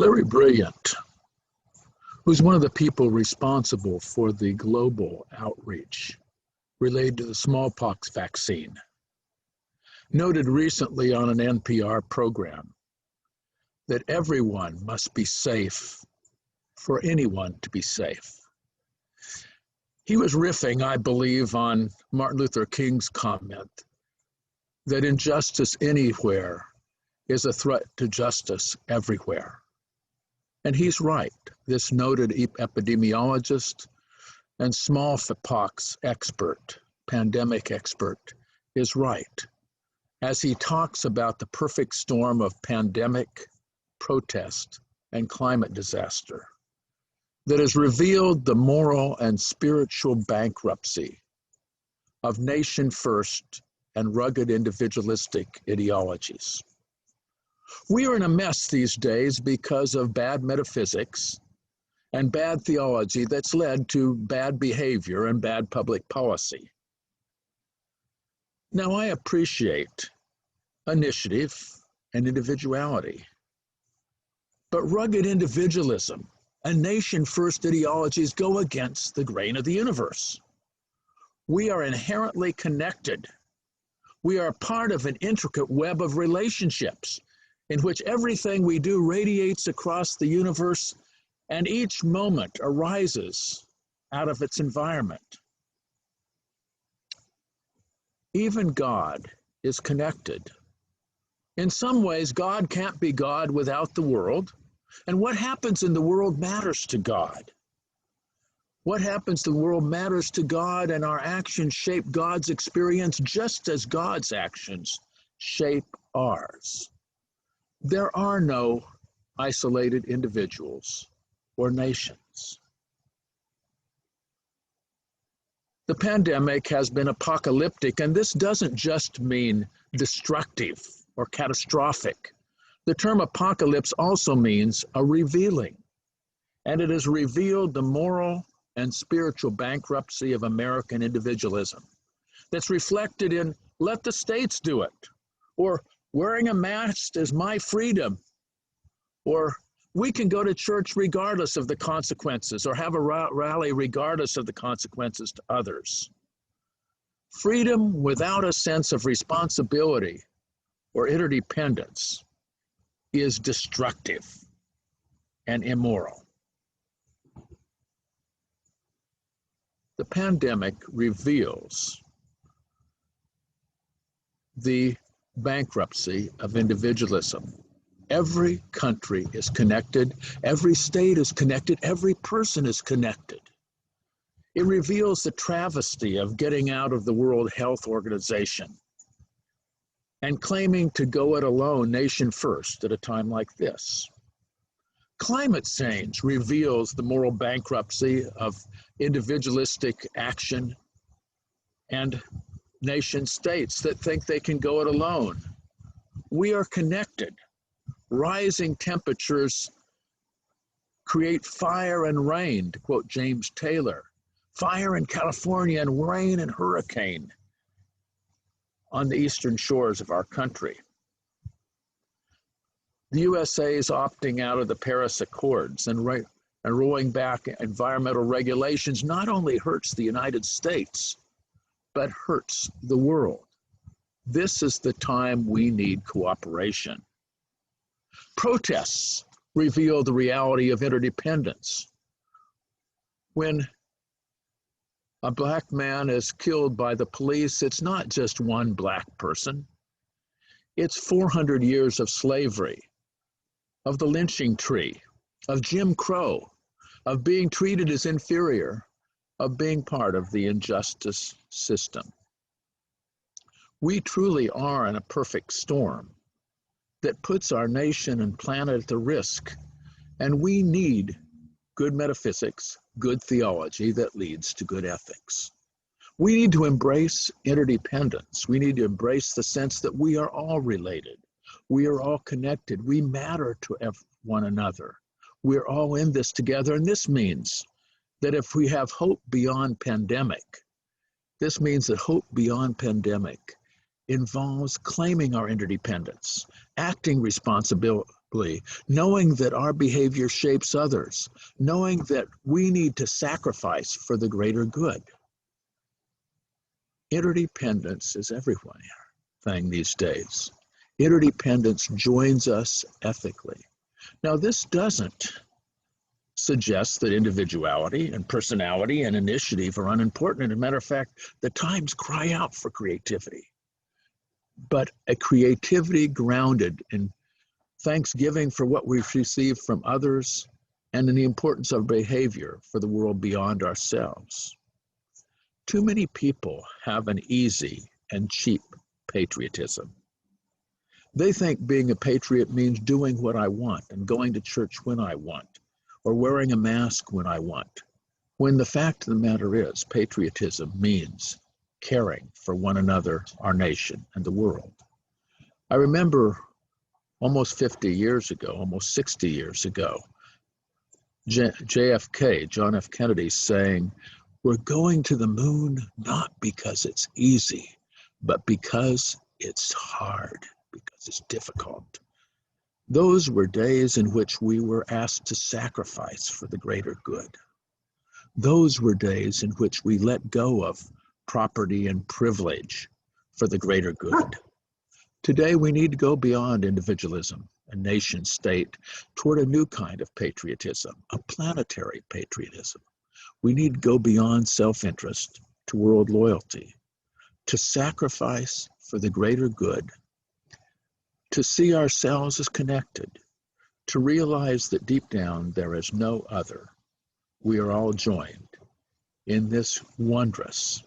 Larry Brilliant, who's one of the people responsible for the global outreach related to the smallpox vaccine, noted recently on an NPR program that everyone must be safe for anyone to be safe. He was riffing, I believe, on Martin Luther King's comment that injustice anywhere is a threat to justice everywhere. And he's right. This noted epidemiologist and smallpox expert, pandemic expert, is right as he talks about the perfect storm of pandemic, protest, and climate disaster that has revealed the moral and spiritual bankruptcy of nation-first and rugged individualistic ideologies. We are in a mess these days because of bad metaphysics and bad theology that's led to bad behavior and bad public policy. Now, I appreciate initiative and individuality, but rugged individualism and nation-first ideologies go against the grain of the universe. We are inherently connected. We are part of an intricate web of relationships in which everything we do radiates across the universe, and each moment arises out of its environment. Even God is connected. In some ways, God can't be God without the world, and what happens in the world matters to God. What happens in the world matters to God, and our actions shape God's experience just as God's actions shape ours. There are no isolated individuals or nations. The pandemic has been apocalyptic, and this doesn't just mean destructive or catastrophic. The term apocalypse also means a revealing, and it has revealed the moral and spiritual bankruptcy of American individualism that's reflected in let the states do it, or wearing a mask is my freedom, or we can go to church regardless of the consequences, or have a rally regardless of the consequences to others. Freedom without a sense of responsibility or interdependence is destructive and immoral. The pandemic reveals the bankruptcy of individualism. Every country is connected, every state is connected, every person is connected. It reveals the travesty of getting out of the World Health Organization and claiming to go it alone, nation first, at a time like this. Climate change reveals the moral bankruptcy of individualistic action and nation states that think they can go it alone. We are connected. Rising temperatures create fire and rain, to quote James Taylor. Fire in California and rain and hurricane on the eastern shores of our country. The USA is opting out of the Paris Accords, and rolling back environmental regulations not only hurts the United States, but hurts the world. This is the time we need cooperation. Protests reveal the reality of interdependence. When a black man is killed by the police, it's not just one black person. It's 400 years of slavery, of the lynching tree, of Jim Crow, of being treated as inferior, of being part of the injustice system. We truly are in a perfect storm that puts our nation and planet at the risk, and we need good metaphysics, good theology that leads to good ethics. We need to embrace interdependence. We need to embrace the sense that we are all related. We are all connected. We matter to one another. We're all in this together, and this means that if we have hope beyond pandemic, this means that hope beyond pandemic involves claiming our interdependence, acting responsibly knowing that our behavior shapes others, knowing that we need to sacrifice for the greater good. Interdependence is everything these days. Interdependence joins us ethically. Now, this doesn't suggest that individuality and personality and initiative are unimportant. As a matter of fact, the times cry out for creativity, but a creativity grounded in thanksgiving for what we've received from others and in the importance of behavior for the world beyond ourselves. Too many people have an easy and cheap patriotism. They think being a patriot means doing what I want and going to church when I want, or wearing a mask when I want, when the fact of the matter is, patriotism means caring for one another, our nation, and the world. I remember almost 50 years ago, almost 60 years ago, JFK, John F. Kennedy, saying, "We're going to the moon not because it's easy, but because it's hard, because it's difficult." Those were days in which we were asked to sacrifice for the greater good. Those were days in which we let go of property and privilege for the greater good. Today, we need to go beyond individualism and nation state toward a new kind of patriotism, a planetary patriotism. We need to go beyond self-interest to world loyalty, to sacrifice for the greater good, to see ourselves as connected, to realize that deep down there is no other. We are all joined in this wondrous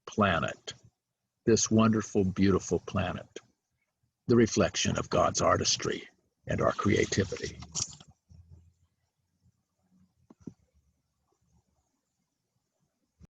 planet, this wonderful, beautiful planet, the reflection of God's artistry and our creativity.